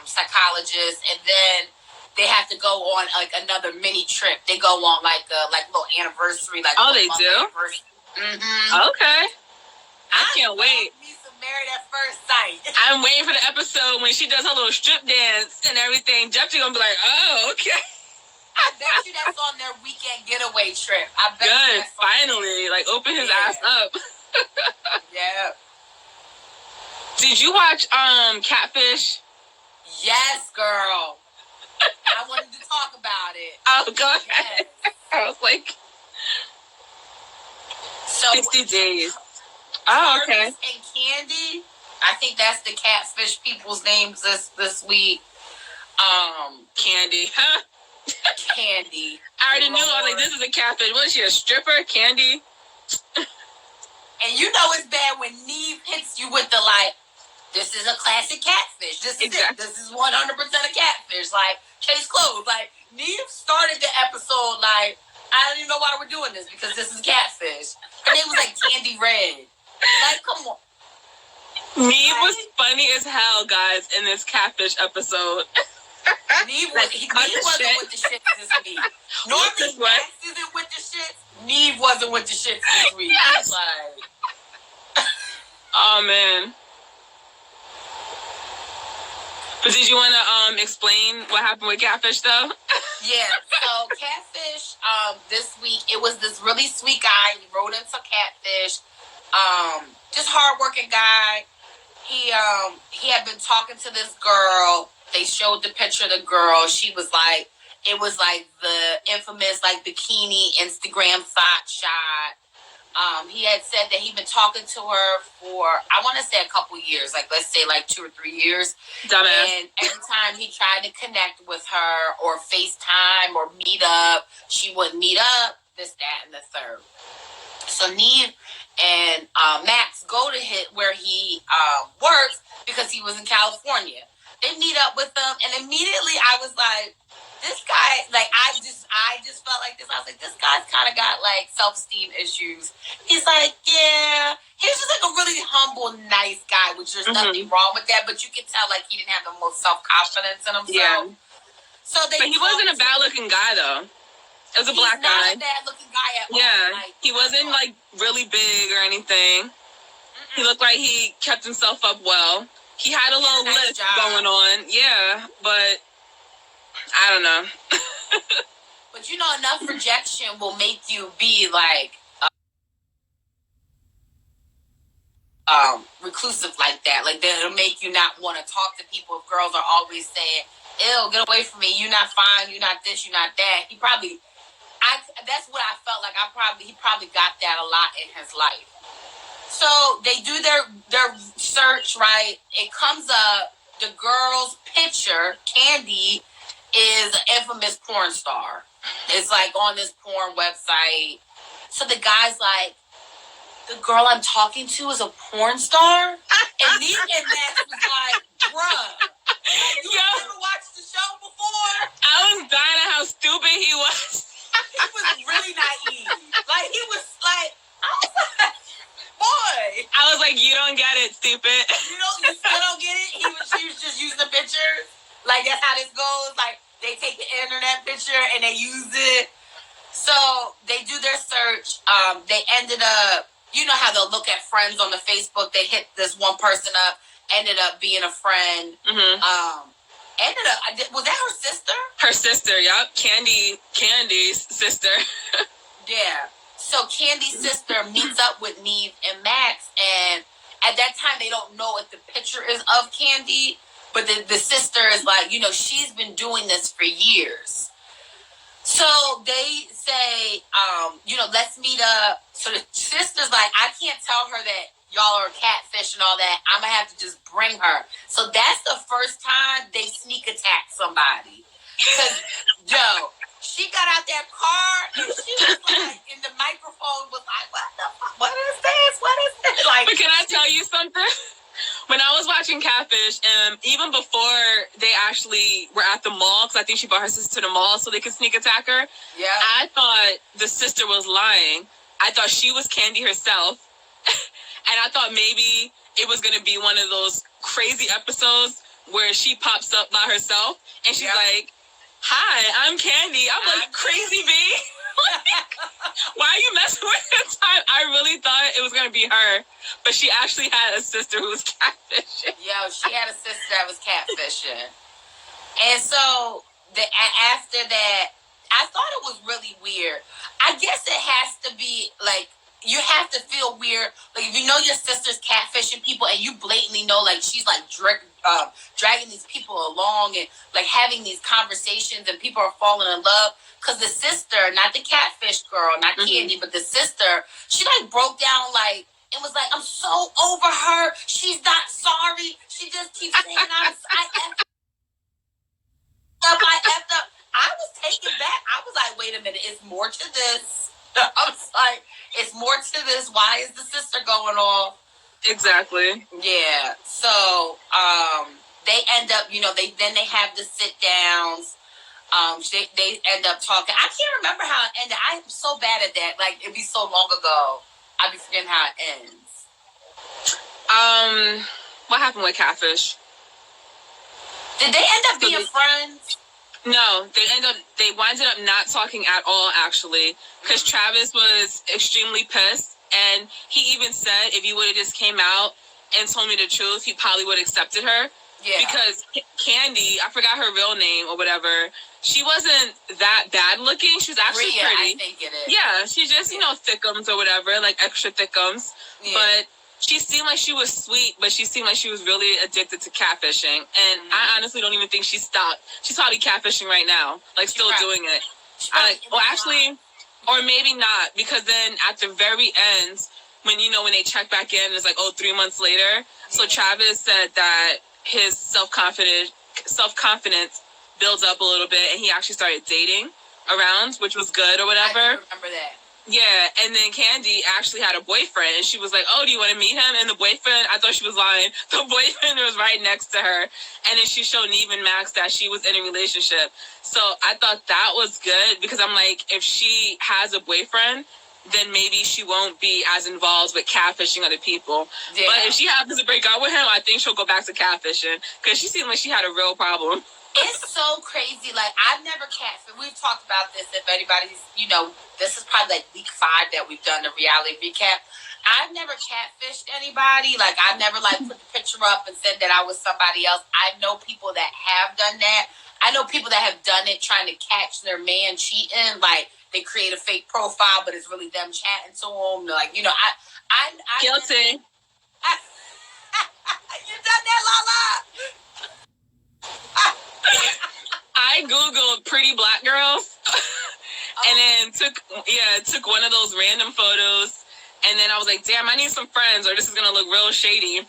psychologist, and then they have to go on like another mini trip. They go on like a little anniversary. Like they do. Mm-hmm. Okay. I can't wait. Me some Married at First Sight. I'm waiting for the episode when she does her little strip dance and everything. Jeff's gonna be like, oh, okay. I bet you that's on their weekend getaway trip. I bet. Good. Finally, like open his ass up. Yeah. Did you watch Catfish? Yes, girl. I wanted to talk about it. Oh, go ahead. Yes. I was like, so 60 days. Oh, okay. And Candy, I think that's the Catfish people's names this week. Candy. Huh? Candy. I already knew. I was like, this is a catfish. What is she, a stripper? Candy? And you know it's bad when Neve hits you with the, like, this is a classic catfish. This is exactly. It. This is 100% a catfish. Like, case closed. Like, Neve started the episode like, I don't even know why we're doing this because this is catfish. Her name was like Candy Red. Like, come on. Neve was funny as hell, guys, in this catfish episode. Neve wasn't with the shit this week. Normally, Max isn't with the shit. Neve wasn't with the shit this week. Yes. Like, oh, man. But did you want to explain what happened with Catfish, though? Yeah, so Catfish, this week, it was this really sweet guy. He wrote into Catfish. Just hardworking guy. He had been talking to this girl. They showed the picture of the girl. She was like, it was like the infamous like bikini Instagram thought shot. He had said that he'd been talking to her for, I want to say a couple years, like let's say like 2 or 3 years. Dumbass. And every time he tried to connect with her or FaceTime or meet up, she wouldn't meet up, this, that, and the third. So Neve and Max go to where he works because he was in California. They meet up with them, and immediately I was like, this guy, like, I just felt like this. I was like, this guy's kind of got, like, self-esteem issues. He's like, yeah. He's just, like, a really humble, nice guy, which there's nothing wrong with that, but you can tell, like, he didn't have the most self-confidence in himself. Yeah. So but he wasn't a bad-looking guy, though. It was a black guy. He's not a bad-looking guy at all. Yeah. Like, he wasn't, like, really big or anything. He looked like he kept himself up well. He had a little list going on. Yeah, but I don't know. But you know, enough rejection will make you be like reclusive like that. Like that'll make you not want to talk to people if girls are always saying, ew, get away from me, you're not fine, you're not this, you're not that. That's what I felt like. He probably got that a lot in his life. So they do their search, right? It comes up, the girl's picture, Candy, is an infamous porn star. It's like on this porn website. So the guy's like, the girl I'm talking to is a porn star? And Neve and Max was like, bruh, you ever watched the show before? I was dying at how stupid he was. He was really naive. Like, he was like, I was like, boy. I was like, you don't get it, stupid. You still don't get it? She was just using the picture. Like, that's how this goes. Like, they take the internet picture and they use it. So they do their search. They ended up, you know how they'll look at friends on the Facebook. They hit this one person up, ended up being a friend. Was that her sister? Her sister, yep. Candy's sister. Yeah. So Candy's sister meets up with Neve and Max, and at that time they don't know if the picture is of Candy, but the sister is like, you know, she's been doing this for years. So they say, you know, let's meet up. So the sister's like, I can't tell her that y'all are catfish and all that. I'm going to have to just bring her. So that's the first time they sneak attack somebody. Because, Joe, she got out that car and she was like, in the microphone was like, what the fuck? What is this? What is this? Like, but can I tell you something? When I was watching Catfish, even before they actually were at the mall, because I think she brought her sister to the mall so they could sneak attack her, yeah, I thought the sister was lying. I thought she was Candy herself. And I thought maybe it was going to be one of those crazy episodes where she pops up by herself and she's like, hi, I'm Candy. I'm like, crazy B. Why are you messing with her time? I really thought it was going to be her. But she actually had a sister who was catfishing. Yo, she had a sister that was catfishing. And so after that, I thought it was really weird. I guess it has to be like, you have to feel weird. Like, if you know your sister's catfishing people and you blatantly know, like, she's, like, dragging these people along and, like, having these conversations and people are falling in love. Because the sister, not the catfish girl, not Candy, but the sister, she, like, broke down, like, it was like, I'm so over her. She's not sorry. She just keeps saying, I effed up. I was taken back. I was like, wait a minute. It's more to this. I was like, it's more to this. Why is the sister going off? Exactly. Yeah. So, they end up, they have the sit downs. They end up talking. I can't remember how it ended. I'm so bad at that. Like, it'd be so long ago. I'd be forgetting how it ends. What happened with Catfish? Did they end up being friends? No, they winded up not talking at all, actually, because Travis was extremely pissed, and he even said if he would have just came out and told me the truth, he probably would have accepted her. Yeah. Because Candy, I forgot her real name or whatever, she wasn't that bad looking. She was actually pretty. I think it is. Yeah, she just, thickums or whatever, like extra thickums. Yeah. But she seemed like she was sweet, but she seemed like she was really addicted to catfishing. And I honestly don't even think she stopped. She's probably catfishing right now, like still doing it. Actually, or maybe not, because then at the very end, when they check back in, it's like, 3 months later. So Travis said that his self-confidence builds up a little bit, and he actually started dating around, which was good or whatever. I remember that. Yeah, and then Candy actually had a boyfriend, and she was like, do you want to meet him? And the boyfriend, I thought she was lying. The boyfriend was right next to her, and then she showed Neve and Max that she was in a relationship. So I thought that was good, because I'm like, if she has a boyfriend, then maybe she won't be as involved with catfishing other people. Yeah. But if she happens to break up with him, I think she'll go back to catfishing, because she seemed like she had a real problem. It's so crazy. Like, I've never catfished. We've talked about this. If anybody's, this is probably like week 5 that we've done the reality recap. I've never catfished anybody. Like, I've never put the picture up and said that I was somebody else. I know people that have done that. I know people that have done it trying to catch their man cheating. Like, they create a fake profile, but it's really them chatting to him. Like, I guilty. You done that, Lala? I googled pretty black girls and then took one of those random photos, and then I was like, damn, I need some friends or this is gonna look real shady. And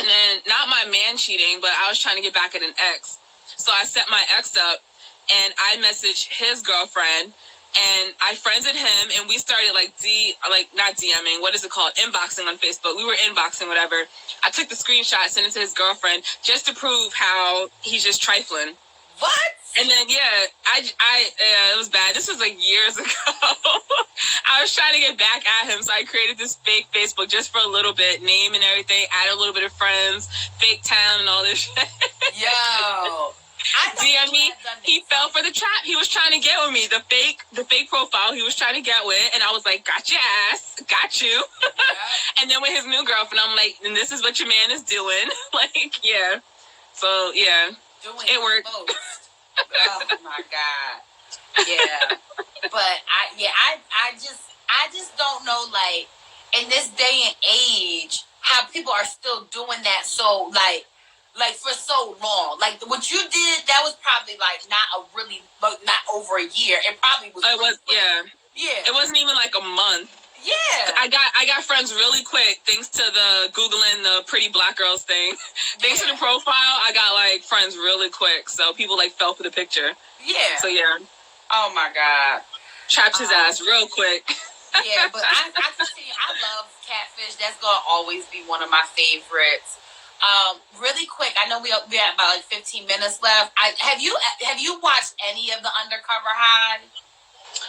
then, not my man cheating, but I was trying to get back at an ex, so I set my ex up and I messaged his girlfriend and I friended him, and we started not DMing, what is it called, inboxing on Facebook. We were inboxing, whatever. I took the screenshot, sent it to his girlfriend just to prove how he's just trifling. What? And then, it was bad. This was like years ago. I was trying to get back at him, so I created this fake Facebook just for a little bit, name and everything, added a little bit of friends, fake town and all this shit. Yo. DM me. He fell for the trap. He was trying to get with me. The fake profile he was trying to get with, and I was like, got your ass, got you. Yeah. And then with his new girlfriend, I'm like, and this is what your man is doing. Yeah. So yeah, it worked. Oh my God. Yeah. But I just don't know, like, in this day and age, how people are still doing that. So like for so long. Like, what you did, that was probably not over a year. It probably was. It was, yeah. Yeah. It wasn't even like a month. Yeah. I got friends really quick thanks to the Googling the pretty black girls thing. Thanks to the profile, I got friends really quick. So people fell for the picture. Yeah. So yeah. Oh my God. Trapped his ass real quick. Yeah, but I continue. I love Catfish. That's gonna always be one of my favorites. Really quick, I know we have about 15 minutes left. Have you watched any of the Undercover High,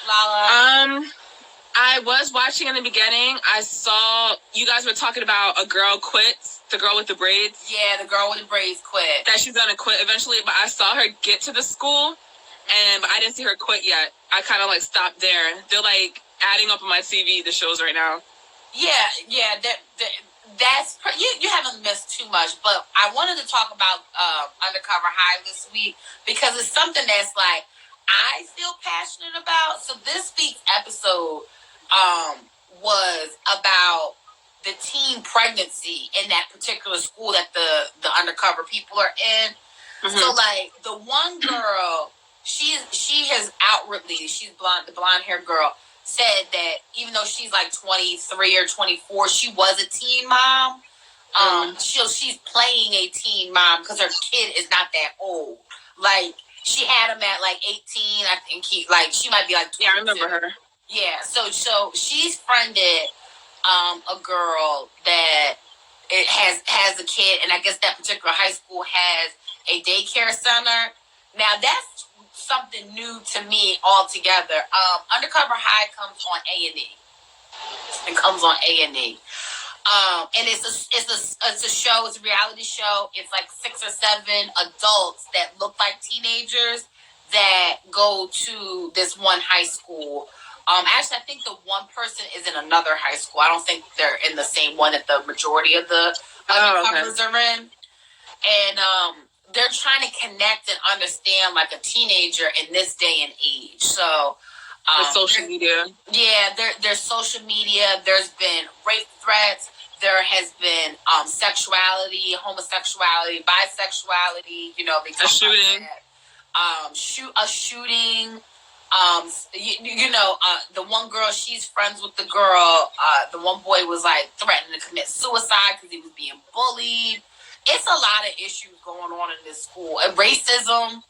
Lala? I was watching in the beginning. I saw you guys were talking about a girl quits, the girl with the braids. Yeah, the girl with the braids quit. That she's gonna quit eventually, but I saw her get to the school, but I didn't see her quit yet. I kind of stopped there. They're adding up on my TV the shows right now. Yeah, that's you haven't missed too much, but I wanted to talk about Undercover High this week because it's something that's I feel passionate about. So this week's episode was about the teen pregnancy in that particular school that the undercover people are in. Mm-hmm. So, like, the one girl, she has outwardly, she's blonde, the blonde-haired girl, said that even though she's, like, 23 or 24, she was a teen mom. She's playing a teen mom because her kid is not that old. Like, she had him at, like, 18, I think she might be, like, 22. Yeah, I remember her. Yeah, so she's friended a girl that it has a kid, and I guess that particular high school has a daycare center. Now, that's something new to me altogether. Undercover High comes on A&E. It comes on A&E. And it's a show. It's a reality show. It's like 6 or 7 adults that look like teenagers that go to this one high school. Actually, I think the one person is in another high school. I don't think they're in the same one that the majority of the undercovers are in. And they're trying to connect and understand like a teenager in this day and age. So with social media. Yeah, there's social media. There's been rape threats. There has been sexuality, homosexuality, bisexuality. You know, they talk a shooting. About that. A shooting. The one girl, she's friends with the girl. The one boy was like threatening to commit suicide because he was being bullied. It's a lot of issues going on in this school. And racism,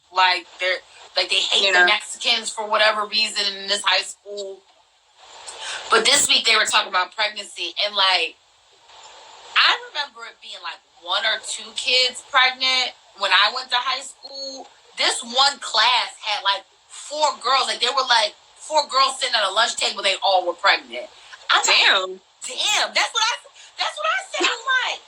they hate the Mexicans for whatever reason in this high school. But this week they were talking about pregnancy, and like I remember it being like 1 or 2 kids pregnant when I went to high school. This one class had like 4 girls. Like there were like 4 girls sitting at a lunch table. They all were pregnant. Damn. That's what I said. I'm like,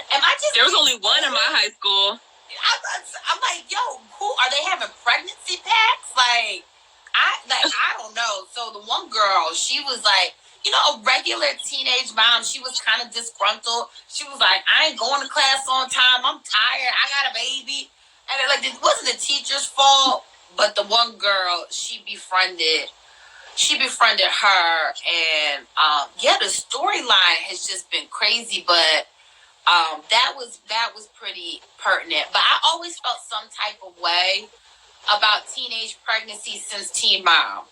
am I just? There was only 1 in my high school. I'm like, yo, who are they having pregnancy packs? I don't know. So the one girl, she was like, a regular teenage mom. She was kind of disgruntled. She was like, I ain't going to class on time. I'm tired. I got a baby. And it wasn't the teacher's fault, but the one girl, she befriended her, and the storyline has just been crazy, but that was pretty pertinent. But I always felt some type of way about teenage pregnancy since Teen Mom.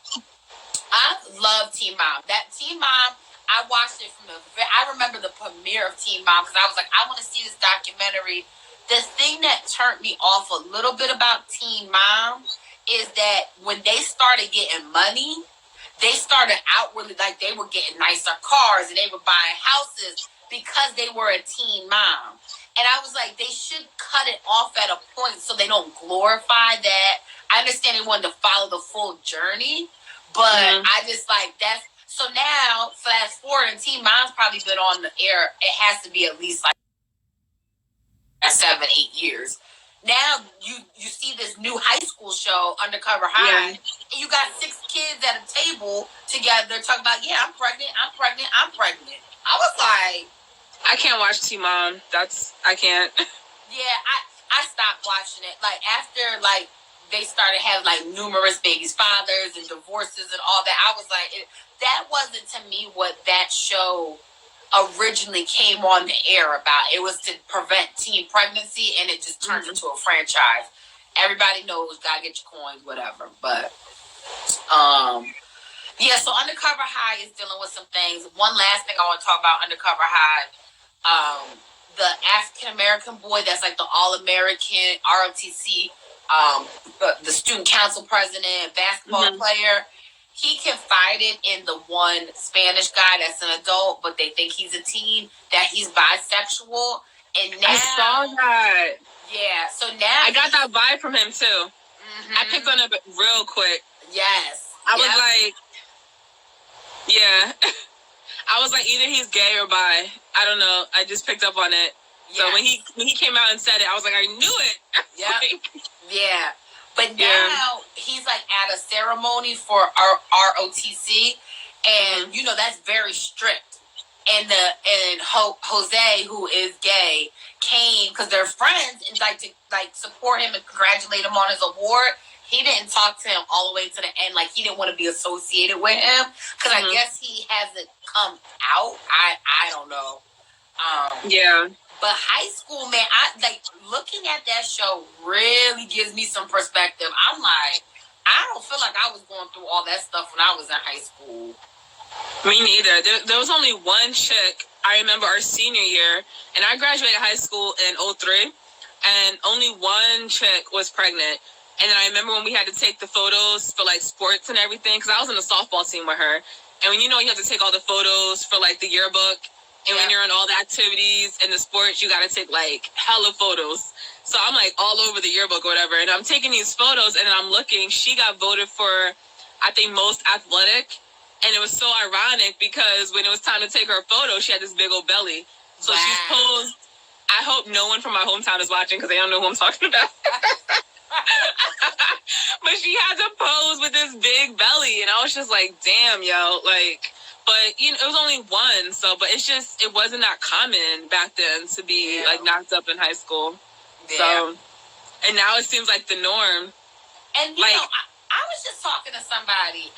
I love Teen Mom. That Teen Mom, I watched it I remember the premiere of Teen Mom because I was like, I want to see this documentary. The thing that turned me off a little bit about Teen Mom is that when they started getting money, they started outwardly, like they were getting nicer cars and they were buying houses because they were a teen mom. And I was like, they should cut it off at a point so they don't glorify that. I understand they wanted to follow the full journey, but I just like that's so now fast forward and Teen Mom's probably been on the air. It has to be at least like 7-8 years. Now you see this new high school show, Undercover High, and you got 6 kids at a table together talking about, I'm pregnant. I was like, I can't watch Teen Mom. I can't. Yeah, I stopped watching it. Like after they started having like numerous babies' fathers and divorces and all that, I was like, that wasn't to me what that show originally came on the air about. It was to prevent teen pregnancy, and it just turned into a franchise. Everybody knows, gotta get your coins, whatever. But so Undercover High is dealing with some things. One last thing I want to talk about Undercover High, the African American boy that's like the All-American ROTC, the student council president, basketball player. He confided in the one Spanish guy that's an adult, but they think he's a teen, that he's bisexual. And now I saw that. Yeah, so now I got that vibe from him too. I picked on it real quick. Yes. I was like, I was like, either he's gay or bi. I don't know. I just picked up on it. Yes. So when he came out and said it, I was like, I knew it. Yeah. But now he's like at a ceremony for ROTC, and that's very strict. And Jose, who is gay, came because they're friends and to support him and congratulate him on his award. he didn't talk to him all the way to the end. Like, he didn't want to be associated with him. Because I guess he hasn't come out. I don't know. Yeah. But high school, man, looking at that show really gives me some perspective. I'm like, I don't feel like I was going through all that stuff when I was in high school. Me neither. There was only one chick, I remember our senior year, and I graduated high school in 2003, and only one chick was pregnant. And then I remember when we had to take the photos for, like, sports and everything, because I was in the softball team with her. And when you have to take all the photos for, like, the yearbook, and when you're in all the activities and the sports, you got to take, like, hella photos. So I'm, like, all over the yearbook or whatever, and I'm taking these photos, and then I'm looking. She got voted for, I think, most athletic. And it was so ironic because when it was time to take her photo, she had this big old belly. So she's posed. I hope no one from my hometown is watching because they don't know who I'm talking about. But she had to pose with this big belly. And I was just like, damn, yo. Like, but, it was only one. So, but it wasn't that common back then to be, like, knocked up in high school. Yeah. So, and now it seems like the norm. And, you know, I was just talking to somebody,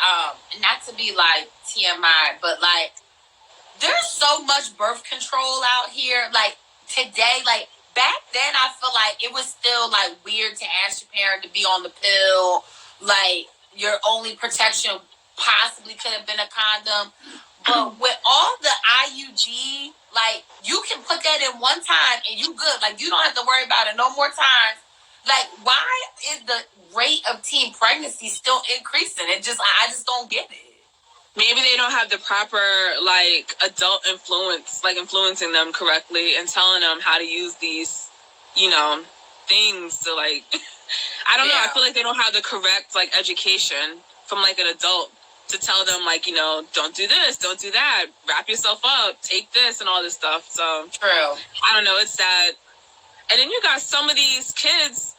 not to be like TMI, but like, there's so much birth control out here. Like, today, like, back then, I feel like it was still like weird to ask your parent to be on the pill. Like, your only protection possibly could have been a condom. But with all the IUD, like, you can put that in one time and you good. Like, you don't have to worry about it no more times. Like, why is the rate of teen pregnancy still increasing? I just don't get it. Maybe they don't have the proper, like, adult influence, like, influencing them correctly and telling them how to use these, things to, like, I don't know. I feel like they don't have the correct, like, education from, like, an adult to tell them, like, don't do this, don't do that, wrap yourself up, take this and all this stuff. So, true. I don't know. It's sad. And then you got some of these kids,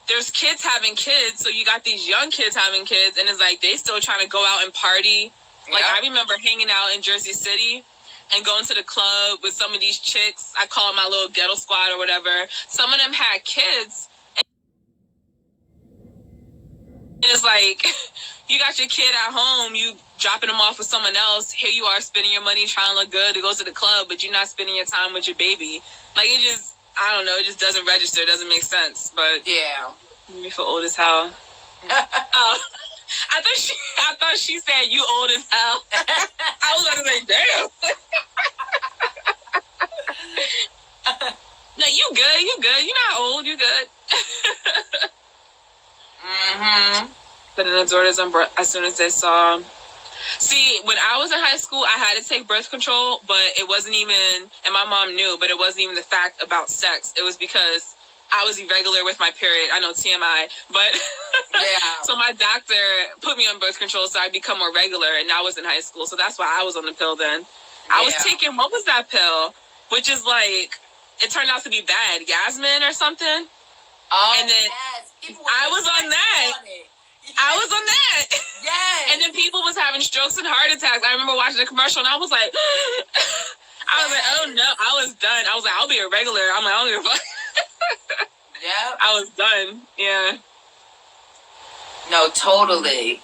there's kids having kids, so you got these young kids having kids, and it's like they still trying to go out and party. Yeah. Like, I remember hanging out in Jersey City and going to the club with some of these chicks. I call it my little ghetto squad or whatever. Some of them had kids. And it's like, you got your kid at home, you dropping them off with someone else. Here you are spending your money trying to look good to go to the club, but you're not spending your time with your baby. Like, it just... I don't know. It just doesn't register. It doesn't make sense. But yeah, me feel old as hell. Oh, I thought she said you old as hell. I was gonna say, damn. No, you good. You good. You're not old. You good. But then the daughters as soon as they saw. See, when I was in high school, I had to take birth control, but it wasn't even, and my mom knew, but it wasn't even the fact about sex. It was because I was irregular with my period. I know TMI, but so my doctor put me on birth control so I'd become more regular, and I was in high school, so that's why I was on the pill then. I was taking, what was that pill? Which is like, it turned out to be bad, Yasmin or something. Oh, and then I was on that. I was on that. Yes. And then people was having strokes and heart attacks. I remember watching the commercial and I was like, I was like, oh no, I was done. I was like, I'll be a regular. I'm like, I don't give a fuck. Yeah. I was done. Yeah. No, totally.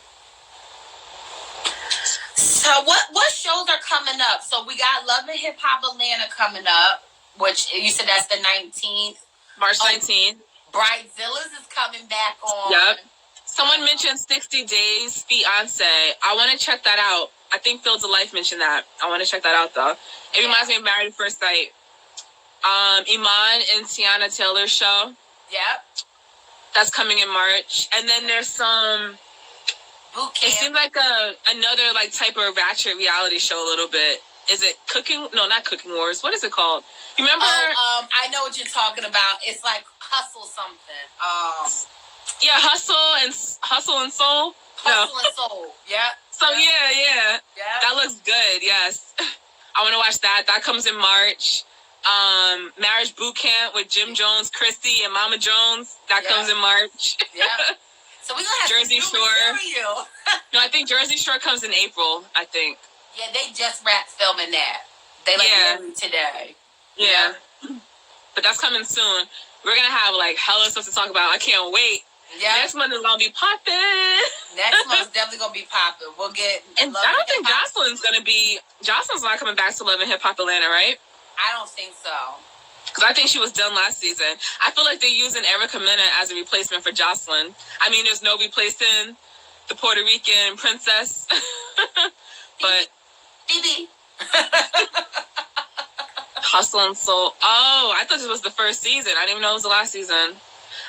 So what shows are coming up? So we got Love and Hip Hop Atlanta coming up, which you said that's the 19th. March 19th. Bridezilla's is coming back on. Yep. Someone mentioned 60 Days Fiance. I want to check that out. I think Phil DeLife mentioned that. I want to check that out, though. It reminds me of Married at First Sight. Iman and Tiana Taylor's show. Yep. That's coming in March. And then there's some... Bootcamp. It seems like another like type of ratchet reality show a little bit. Is it Cooking? No, not Cooking Wars. What is it called? You remember? I know what you're talking about. It's like Hustle something. Yeah, Hustle and Soul. Hustle and Soul. Yeah. So yeah. That looks good. Yes, I want to watch that. That comes in March. Marriage Bootcamp with Jim Jones, Christy, and Mama Jones. That comes in March. Yeah. So we're gonna have Jersey Shore. No, I think Jersey Shore comes in April. I think. Yeah, they just wrapped filming that. They literally today. Yeah. But that's coming soon. We're gonna have like hella stuff to talk about. I can't wait. Yeah. Next month is gonna be popping. Next month's definitely gonna be popping. We'll get. And I don't think Jocelyn's not coming back to Love and Hip Hop Atlanta, right? I don't think so. Because I think she was done last season. I feel like they're using Erica Mena as a replacement for Jocelyn. I mean, there's no replacing the Puerto Rican princess. But Phoebe. Hustle and Soul. Oh, I thought this was the first season. I didn't even know it was the last season.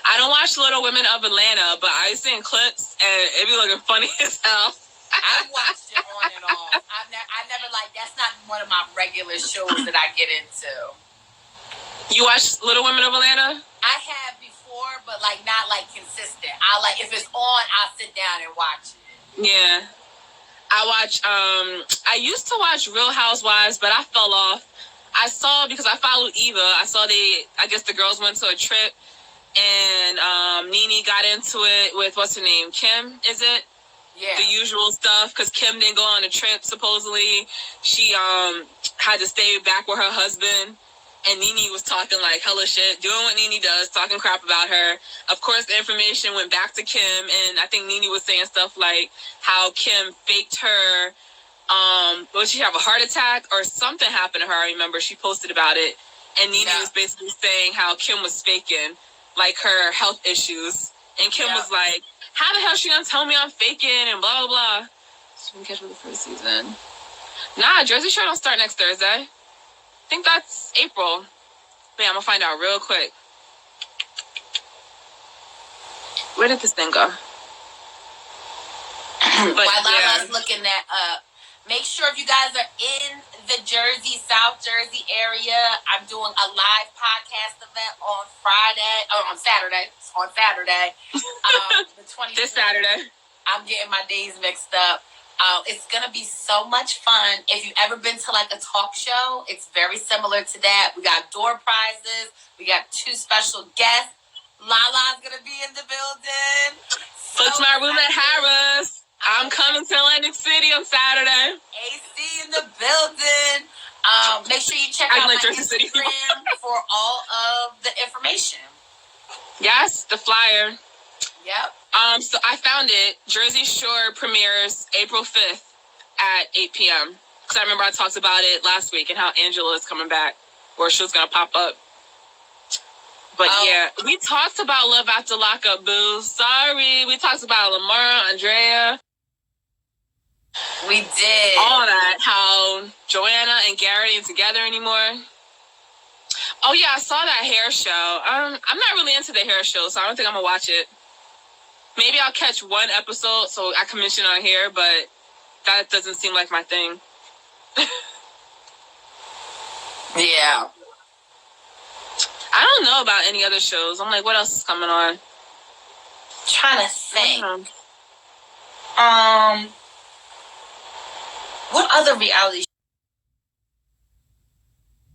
I don't watch Little Women of Atlanta, but I've seen clips and it be looking funny as hell. I've watched it on and off. I never like, that's not one of my regular shows that I get into. You watch Little Women of Atlanta? I have before, but like not like consistent. I like, if it's on, I'll sit down and watch it. Yeah. I used to watch Real Housewives, but I fell off. I saw, because I followed Eva, I guess the girls went to a trip and Nene got into it with, what's her name, Kim, is it? Yeah. The usual stuff, because Kim didn't go on a trip, supposedly. She had to stay back with her husband, and Nene was talking like hella shit, doing what Nene does, talking crap about her. Of course, the information went back to Kim, and I think Nene was saying stuff like how Kim faked her, did she have a heart attack or something happened to her? I remember she posted about it, and Nene was basically saying how Kim was faking like her health issues, and Kim was like, how the hell she gonna tell me I'm faking and blah blah blah. So we can catch her the first season. Nah, Jersey Shore don't start next Thursday. I think that's April. Man, I'm gonna find out real quick. Where did this thing go? But while Lala's looking that up, make sure if you guys are in the Jersey, South Jersey area, I'm doing a live podcast event on Saturday. The 20th. This Saturday. I'm getting my days mixed up. It's going to be so much fun. If you've ever been to like a talk show, it's very similar to that. We got door prizes. We got 2 special guests. Lala's going to be in the building. Booked my room at Harris. I'm coming to Atlantic City on Saturday. AC in the building. Make sure you check out my Instagram for all of the information. Yes, the flyer. Yep. So I found it. Jersey Shore premieres April 5th at 8 p.m. Because I remember I talked about it last week and how Angela is coming back, or she was going to pop up. But yeah, we talked about Love After Lockup, boo. Sorry. We talked about Lamar, Andrea. We did. All that. How Joanna and Garrett ain't together anymore. Oh, yeah, I saw that hair show. I'm not really into the hair show, so I don't think I'm going to watch it. Maybe I'll catch one episode so I can mention on here, but that doesn't seem like my thing. Yeah. I don't know about any other shows. I'm like, what else is coming on? Trying to think. What other reality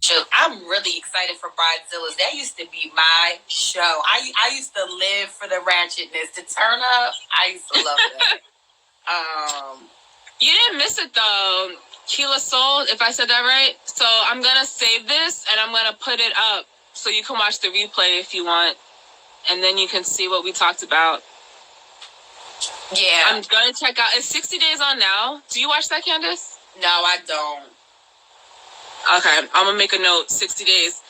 shows? I'm really excited for Bridezillas. That used to be my show. I used to live for the ratchetness. To turn up, I used to love that. You didn't miss it though. Keela Soul, if I said that right. So I'm gonna save this and I'm gonna put it up so you can watch the replay if you want, and then you can see what we talked about. Yeah. I'm gonna check out. It's 60 Days on now. Do you watch that, Candace? No, I don't. Okay, I'm gonna make a note. 60 Days.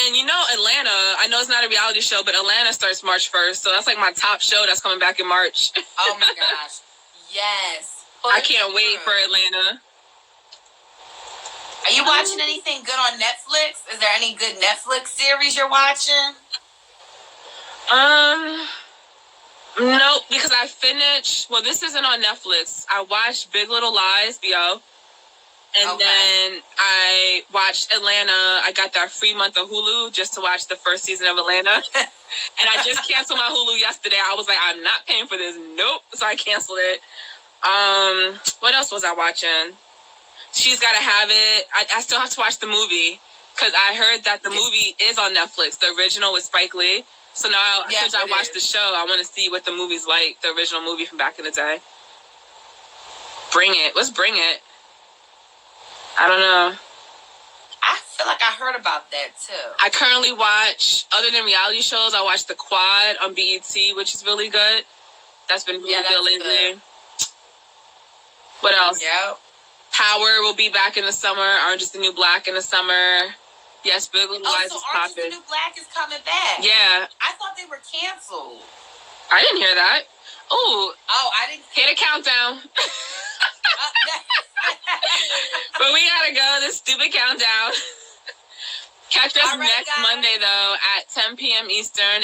And you know, Atlanta, I know it's not a reality show, but Atlanta starts March 1st. So that's like my top show that's coming back in March. Oh my gosh. Yes. I can't wait for Atlanta. Are you watching anything good on Netflix? Is there any good Netflix series you're watching? Nope, because I finished, well, this isn't on Netflix. I watched Big Little Lies, B.O. And then I watched Atlanta. I got that free month of Hulu just to watch the first season of Atlanta. And I just canceled my Hulu yesterday. I was like, I'm not paying for this. Nope. So I canceled it. What else was I watching? She's Gotta Have It. I still have to watch the movie because I heard that the movie is on Netflix, the original with Spike Lee. So now, since I watched the show, I want to see what the movie's like, the original movie from back in the day. Bring It. Let's Bring It. I don't know. I feel like I heard about that too. I currently watch, other than reality shows, I watch The Quad on BET, which is really good. That's been really good lately. What else? Yep. Power will be back in the summer. Orange is the New Black in the summer. Yes, Big Little Lies is popping. Orange is the New Black is coming back. Yeah. I thought they were canceled. I didn't hear that. Ooh. Oh, I didn't. Hit a countdown. But we gotta go. This stupid countdown. Catch us next Monday, though, at 10 p.m. Eastern.